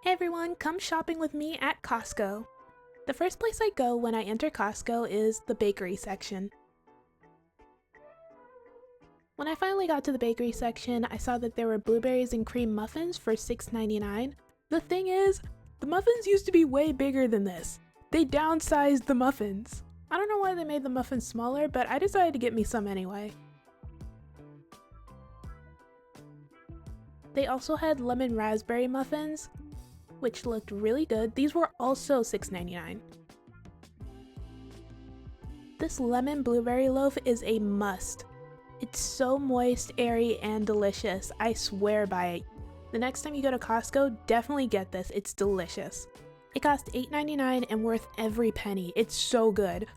Hey everyone, come shopping with me at Costco. The first place I go when I enter Costco is the bakery section. When I finally got to the bakery section, I saw that there were blueberries and cream muffins for $6.99. The thing is, the muffins used to be way bigger than this. They downsized the muffins. I don't know why they made the muffins smaller, but I decided to get me some anyway. They also had lemon raspberry muffins, which looked really good. These were also $6.99. This lemon blueberry loaf is a must. It's so moist, airy, and delicious. I swear by it. The next time you go to Costco, definitely get this. It's delicious. It cost $8.99 and worth every penny. It's so good.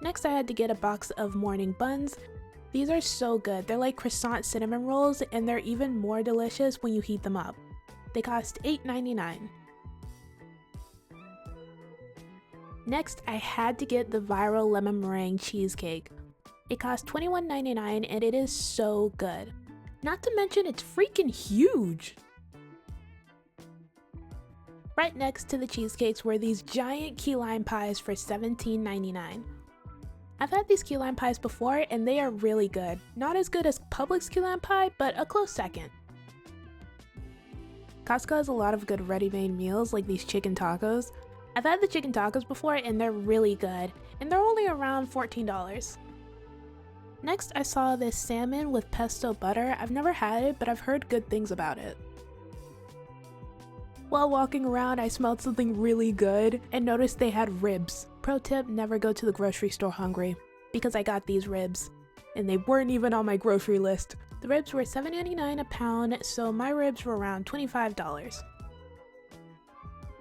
Next, I had to get a box of morning buns. These are so good. They're like croissant cinnamon rolls, and they're even more delicious when you heat them up. They cost $8.99. Next, I had to get the viral lemon meringue cheesecake. It cost $21.99 and it is so good. Not to mention it's freaking huge! Right next to the cheesecakes were these giant key lime pies for $17.99. I've had these key lime pies before and they are really good. Not as good as Publix key lime pie, but a close second. Costco has a lot of good ready-made meals like these chicken tacos. I've had the chicken tacos before and they're really good, and they're only around $14. Next, I saw this salmon with pesto butter. I've never had it, but I've heard good things about it. While walking around, I smelled something really good and noticed they had ribs. Pro tip, never go to the grocery store hungry, because I got these ribs, and they weren't even on my grocery list. The ribs were $7.99 a pound, so my ribs were around $25.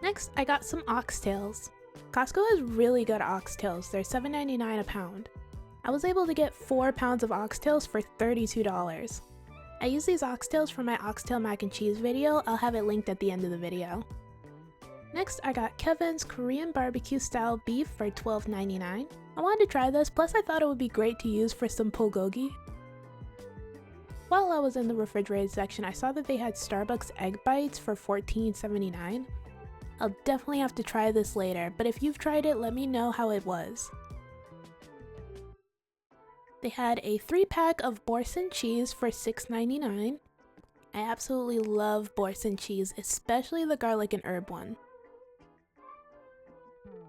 Next, I got some oxtails. Costco has really good oxtails. They're $7.99 a pound. I was able to get 4 pounds of oxtails for $32. I use these oxtails for my oxtail mac and cheese video. I'll have it linked at the end of the video. Next, I got Kevin's Korean barbecue style beef for $12.99. I wanted to try this, plus I thought it would be great to use for some bulgogi. While I was in the refrigerated section, I saw that they had Starbucks egg bites for $14.79. I'll definitely have to try this later, but if you've tried it, let me know how it was. They had a 3-pack of Boursin cheese for $6.99. I absolutely love Boursin cheese, especially the garlic and herb one.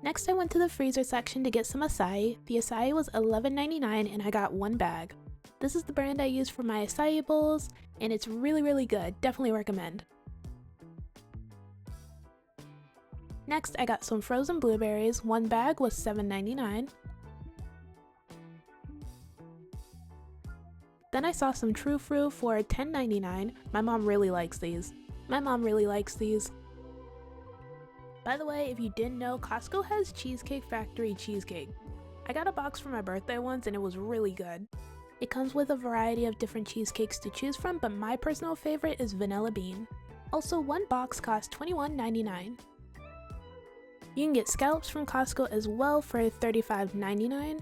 Next, I went to the freezer section to get some acai. The acai was $11.99 and I got 1 bag. This is the brand I use for my acai bowls, and it's really good. Definitely recommend. Next, I got some frozen blueberries. 1 bag was $7.99. Then I saw some True Fruit for $10.99. My mom really likes these. By the way, if you didn't know, Costco has Cheesecake Factory cheesecake. I got a box for my birthday once and it was really good. It comes with a variety of different cheesecakes to choose from, but my personal favorite is vanilla bean. Also, 1 box costs $21.99. You can get scallops from Costco as well for $35.99.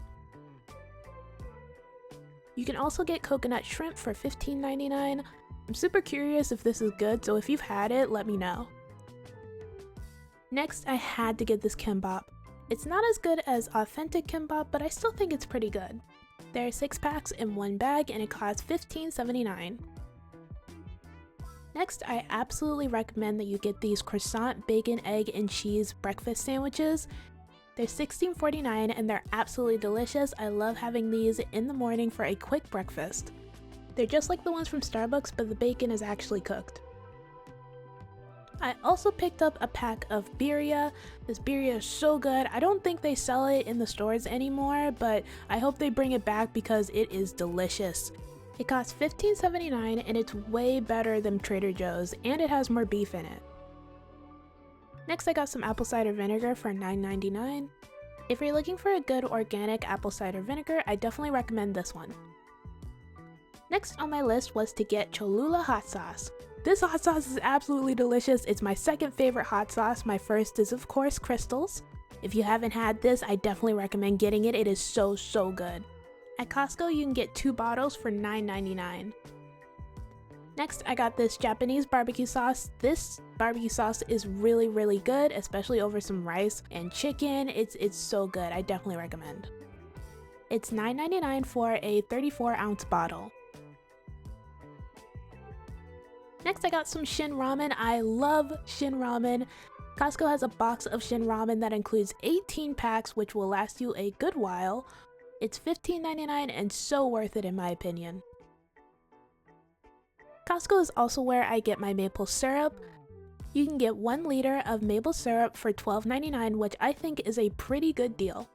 You can also get coconut shrimp for $15.99. I'm super curious if this is good, so if you've had it, let me know. Next, I had to get this kimbap. It's not as good as authentic kimbap, but I still think it's pretty good. There are 6 packs in 1 bag and it costs $15.79. Next, I absolutely recommend that you get these croissant, bacon, egg, and cheese breakfast sandwiches. They're $16.49 and they're absolutely delicious. I love having these in the morning for a quick breakfast. They're just like the ones from Starbucks, but the bacon is actually cooked. I also picked up a pack of birria. This birria is so good. I don't think they sell it in the stores anymore, but I hope they bring it back because it is delicious. It costs $15.79 and it's way better than Trader Joe's, and it has more beef in it. Next, I got some apple cider vinegar for $9.99. If you're looking for a good organic apple cider vinegar, I definitely recommend this one. Next on my list was to get Cholula hot sauce. This hot sauce is absolutely delicious. It's my second favorite hot sauce. My first is of course Crystal's. If you haven't had this, I definitely recommend getting it. It is so good. At Costco, you can get 2 bottles for $9.99. Next, I got this Japanese barbecue sauce. This barbecue sauce is really good, especially over some rice and chicken. It's so good. I definitely recommend. It's $9.99 for a 34-ounce bottle. Next, I got some Shin Ramen. I love Shin Ramen. Costco has a box of Shin Ramen that includes 18 packs, which will last you a good while. It's $15.99 and so worth it in my opinion. Costco is also where I get my maple syrup. You can get 1 liter of maple syrup for $12.99, which I think is a pretty good deal.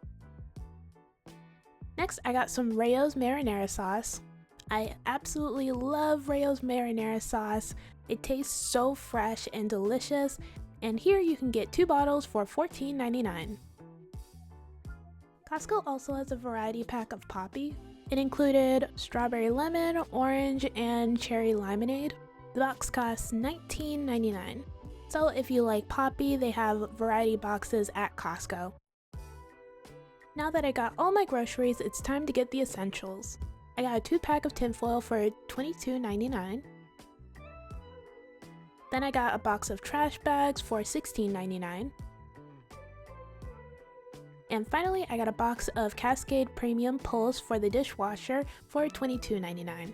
Next, I got some Rayo's marinara sauce. I absolutely love Rayo's marinara sauce. It tastes so fresh and delicious, and here you can get 2 bottles for $14.99. Costco also has a variety pack of Poppy. It included strawberry lemon, orange, and cherry limonade. The box costs $19.99. So if you like Poppy, they have variety boxes at Costco. Now that I got all my groceries, it's time to get the essentials. I got a 2-pack of tinfoil for $22.99. Then I got a box of trash bags for $16.99. And finally, I got a box of Cascade Premium Pulls for the dishwasher for $22.99.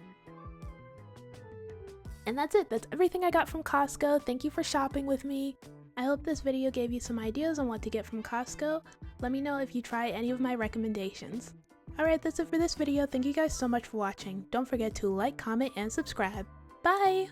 And that's it. That's everything I got from Costco. Thank you for shopping with me. I hope this video gave you some ideas on what to get from Costco. Let me know if you try any of my recommendations. Alright, that's it for this video. Thank you guys so much for watching. Don't forget to like, comment, and subscribe. Bye!